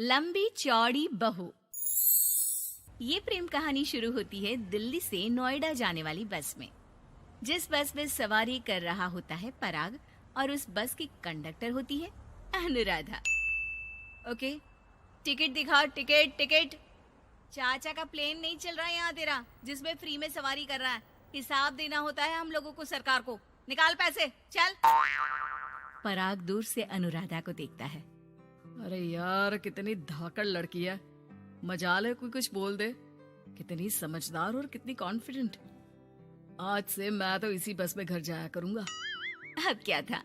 लंबी चौड़ी बहू। ये प्रेम कहानी शुरू होती है दिल्ली से नोएडा जाने वाली बस में। जिस बस में सवारी कर रहा होता है पराग और उस बस की कंडक्टर होती है अनुराधा। ओके, टिकट दिखाओ, टिकट टिकट। चाचा का प्लेन नहीं चल रहा है यहाँ तेरा, जिसमें फ्री में सवारी कर रहा है। हिसाब देना होता है हम लोगों को सरकार को। निकाल पैसे, चल। पराग दूर से अनुराधा को देखता है। अरे यार, कितनी धाकड़ लड़की है। मजाल है कोई कुछ बोल दे। कितनी समझदार और कितनी कॉन्फिडेंट। आज से मैं तो इसी बस में घर जाया करूंगा। अब क्या था,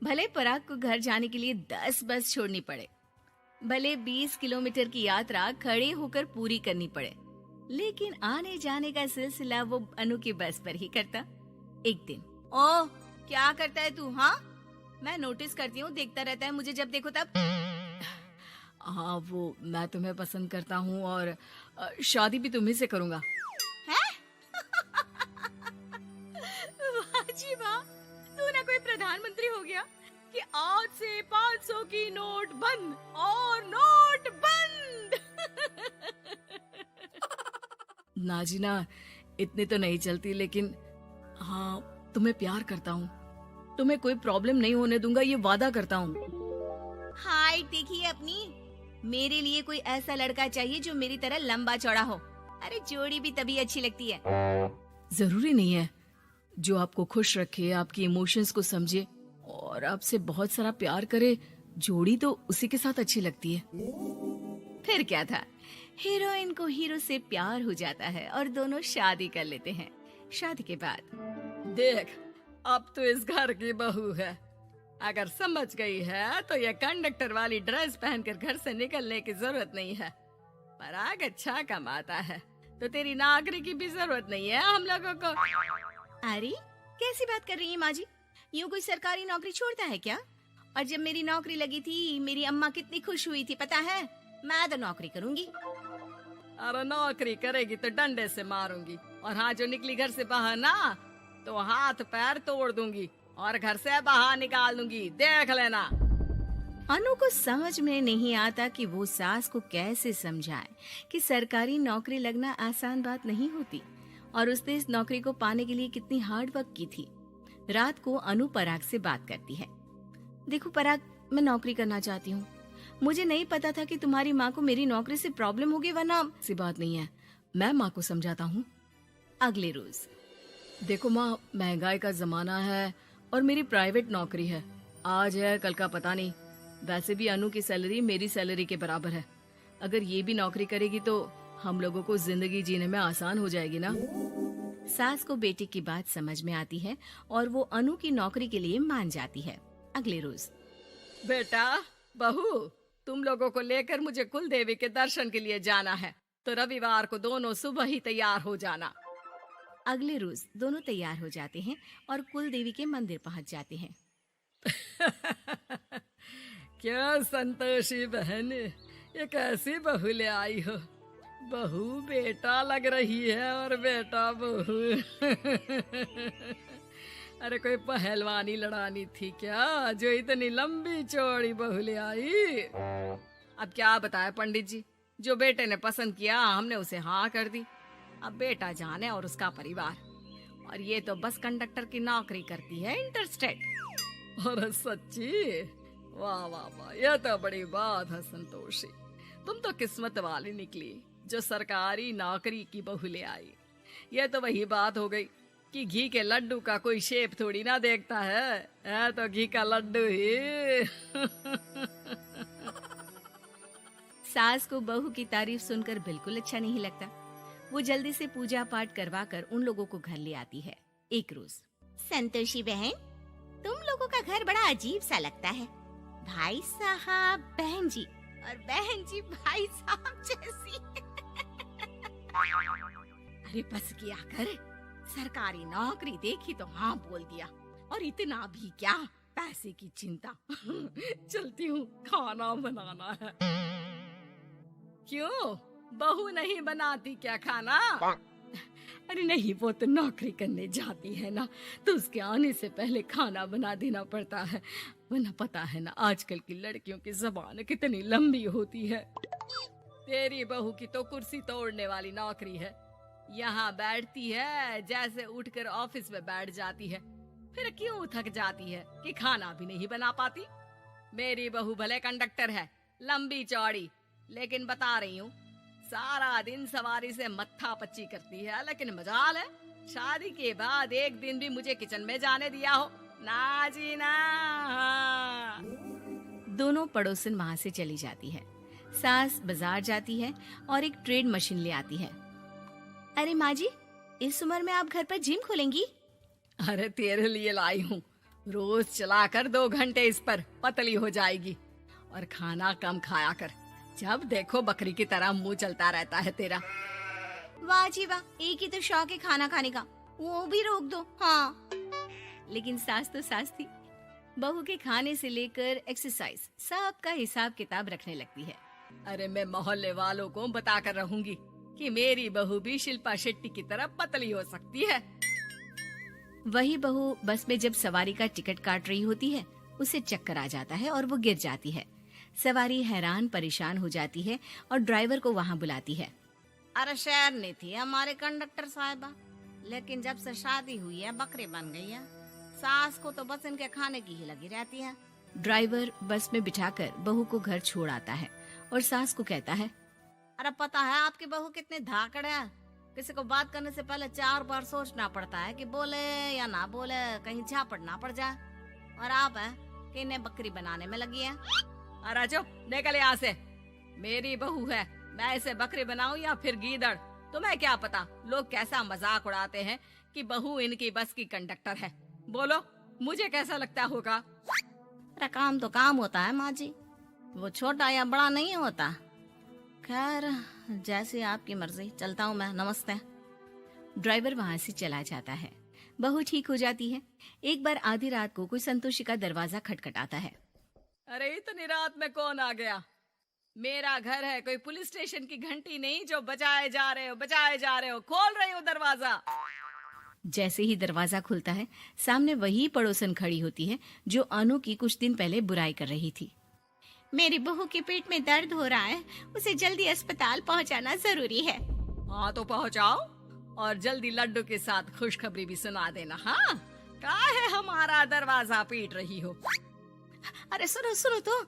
भले पराग को घर जाने के लिए 10 बस छोड़नी पड़े, भले 20 किलोमीटर की यात्रा खड़े होकर पूरी करनी पड़े, लेकिन आने जाने का सिलसिला वो अनु की बस पर ही करता। एक दिन, ओह क्या करता है तू? हाँ, मैं नोटिस करती हूँ, देखता रहता है मुझे जब देखो तब। हाँ, वो मैं तुम्हें पसंद करता हूँ और शादी भी तुम्ही से करूंगा। वाह जी वाह, तू ना कोई प्रधानमंत्री हो गया कि आज से 500 की नोट बंद और नोट बंद। नाजीना, इतनी तो नहीं चलती, लेकिन हाँ, तुम्हें प्यार करता हूँ। तुम्हें कोई प्रॉब्लम नहीं होने दूंगा, ये वादा करता हूँ। हाइट देखिए अपनी। मेरे लिए कोई ऐसा लड़का चाहिए जो मेरी तरह लंबा चौड़ा हो। अरे जोड़ी भी तभी अच्छी लगती है। जरूरी नहीं है, जो आपको खुश रखे, आपकी इमोशंस को समझे और आपसे बहुत सारा प्यार करे, जोड़ी तो उसी के साथ अच्छी लगती है। फिर क्या था, हीरोइन को हीरो से प्यार हो जाता है और दोनों शादी कर लेते हैं। शादी के बाद, देख, अब तो इस घर की बहू है। अगर समझ गई है तो ये कंडक्टर वाली ड्रेस पहनकर घर से निकलने की जरूरत नहीं है। पराग अच्छा कमाता है तो तेरी नौकरी की भी जरूरत नहीं है हम लोगों को। अरे कैसी बात कर रही है माँ जी? यूँ कोई सरकारी नौकरी छोड़ता है क्या? और जब मेरी नौकरी लगी थी, मेरी अम्मा कितनी खुश हुई थी पता है? मैं तो नौकरी करूंगी। अरे नौकरी करेगी तो डंडे से मारूंगी, और हाँ, जो निकली घर से बाहर ना तो हाथ पैर तोड़ दूंगी और घर से बाहर निकाल दूंगी, देख लेना। अनु को समझ में नहीं आता कि वो सास को कैसे समझाए कि सरकारी नौकरी लगना आसान बात नहीं होती और उसने इस नौकरी को पाने के लिए कितनी हार्ड वर्क की थी। रात को अनु पराग से बात करती है। देखो पराग, मैं नौकरी करना चाहती हूँ। मुझे नहीं पता था कि तुम्हारी माँ को मेरी नौकरी से प्रॉब्लम होगी, वरना। सी बात नहीं है, मैं माँ को समझाता हूँ। अगले रोज, देखो माँ, महंगाई का जमाना है और मेरी प्राइवेट नौकरी है। आज है कल का पता नहीं। वैसे भी अनु की सैलरी मेरी सैलरी के बराबर है। अगर ये भी नौकरी करेगी तो हम लोगों को जिंदगी जीने में आसान हो जाएगी ना। सास को बेटी की बात समझ में आती है और वो अनु की नौकरी के लिए मान जाती है। अगले रोज, बेटा बहू, तुम लोगों को लेकर मुझे कुल देवी के दर्शन के लिए जाना है, तो रविवार को दोनों सुबह ही तैयार हो जाना। अगले रोज दोनों तैयार हो जाते हैं और कुल देवी के मंदिर पहुंच जाते हैं। क्या संतोषी बहन, ये कैसी बहू ले आई हो? बहू बेटा लग रही है और बेटा बहू। अरे कोई पहलवानी लड़ानी थी क्या जो इतनी लंबी चौड़ी बहू ले आई? अब क्या बताए पंडित जी, जो बेटे ने पसंद किया हमने उसे हाँ कर दी। अब बेटा जाने और उसका परिवार, और ये तो बस कंडक्टर की नौकरी करती है इंटरस्टेट। और सच्ची, वाह वाह वाह, यह तो बड़ी बात है संतोषी। तुम तो किस्मत वाली निकली जो सरकारी नौकरी की बहू ले आई। यह तो वही बात हो गई कि घी के लड्डू का कोई शेप थोड़ी ना देखता है तो घी का लड्डू ही। सास को बहू की तारीफ सुनकर बिल्कुल अच्छा नहीं लगता। वो जल्दी से पूजा पाठ करवा कर उन लोगों को घर ले आती है। एक रोज, संतोषी बहन, तुम लोगों का घर बड़ा अजीब सा लगता है। भाई साहब बहन जी और बहन जी भाई साहब जैसी। अरे बस किया कर, सरकारी नौकरी देखी तो हाँ बोल दिया, और इतना भी क्या, पैसे की चिंता। चलती हूँ, खाना बनाना है। क्यों, बहू नहीं बनाती क्या खाना? अरे नहीं, वो तो नौकरी करने जाती है ना, तो उसके आने से पहले खाना बना देना पड़ता है, वरना पता है ना आजकल की लड़कियों की जबान कितनी लंबी होती है। तेरी बहू की तो कुर्सी तोड़ने वाली नौकरी है। यहाँ बैठती है जैसे उठकर ऑफिस में बैठ जाती है, फिर क्यों थक जाती है कि खाना भी नहीं बना पाती। मेरी बहू भले कंडक्टर है, लंबी चौड़ी, लेकिन बता रही हूँ सारा दिन सवारी से मत्था पच्ची करती है। लेकिन मजाल है शादी के बाद एक दिन भी मुझे किचन में जाने दिया हो ना जी ना। दोनों पड़ोसन वहां से चली जाती है। सास बाजार जाती है और एक ट्रेड मशीन ले आती है। अरे माँ जी, इस उम्र में आप घर पर जिम खोलेंगी? अरे तेरे लिए लाई हूँ, रोज चलाकर 2 घंटे इस पर पतली हो जाएगी। और खाना कम खाया कर, जब देखो बकरी की तरह मुंह चलता रहता है तेरा। वाह जी वाह, एक ही तो शौक है खाना खाने का, वो भी रोक दो। हाँ, लेकिन सास तो सास थी। बहू के खाने से लेकर एक्सरसाइज सबका हिसाब किताब रखने लगती है। अरे मैं मोहल्ले वालों को बताकर रहूंगी कि मेरी बहू भी शिल्पा शेट्टी की तरह पतली हो सकती है। वही बहू बस में जब सवारी का टिकट काट रही होती है, उसे चक्कर आ जाता है और वो गिर जाती है। सवारी हैरान परेशान हो जाती है और ड्राइवर को वहाँ बुलाती है। अरे शहर नहीं थी हमारे कंडक्टर साहिबा, लेकिन जब से शादी हुई है बकरी बन गई है। सास को तो बस इनके खाने की ही लगी रहती है। ड्राइवर बस में बिठाकर बहू को घर छोड़ आता है और सास को कहता है, अरे पता है आपकी बहू कितनी धाकड़ है, किसी को बात करने से पहले 4 बार सोचना पड़ता है कि बोले या ना बोले, कहीं झापड़ ना पड़ जाए। और आप है कि इन्हें बकरी बनाने में लगी है। अरे चुप, निकल यहाँ से। मेरी बहू है, मैं इसे बकरी बनाऊं या फिर गीदड़, तुम्हें क्या पता लोग कैसा मजाक उड़ाते हैं कि बहू इनकी बस की कंडक्टर है। बोलो मुझे कैसा लगता होगा? अरे काम तो काम होता है माँ जी, वो छोटा या बड़ा नहीं होता। खैर जैसी आपकी मर्जी, चलता हूँ मैं, नमस्ते। ड्राइवर वहाँ से चला जाता है। बहू ठीक हो जाती है। एक बार आधी रात को कोई संतोषी का दरवाजा खटखटाता है। अरे इतनी रात में कौन आ गया? मेरा घर है, कोई पुलिस स्टेशन की घंटी नहीं जो बजाए जा रहे हो। खोल रही हो दरवाजा। जैसे ही दरवाजा खुलता है, सामने वही पड़ोसन खड़ी होती है जो अनु की कुछ दिन पहले बुराई कर रही थी। मेरी बहू के पेट में दर्द हो रहा है, उसे जल्दी अस्पताल पहुंचाना जरूरी है। हाँ तो पहुँचाओ, और जल्दी लड्डू के साथ खुशखबरी भी सुना देना। हाँ, काहे हमारा दरवाजा पीट रही हो? अरे सुनो तो,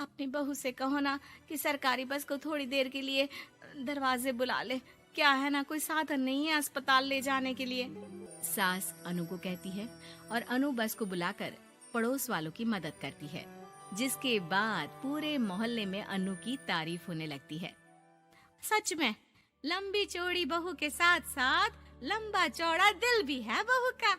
अपनी बहू से कहो ना कि सरकारी बस को थोड़ी देर के लिए दरवाजे बुला ले। क्या है ना, कोई साधन नहीं है अस्पताल ले जाने के लिए। सास अनु को कहती है और अनु बस को बुलाकर पड़ोस वालों की मदद करती है, जिसके बाद पूरे मोहल्ले में अनु की तारीफ होने लगती है। सच में लंबी चौड़ी बहू के साथ साथ लंबा चौड़ा दिल भी है बहू का।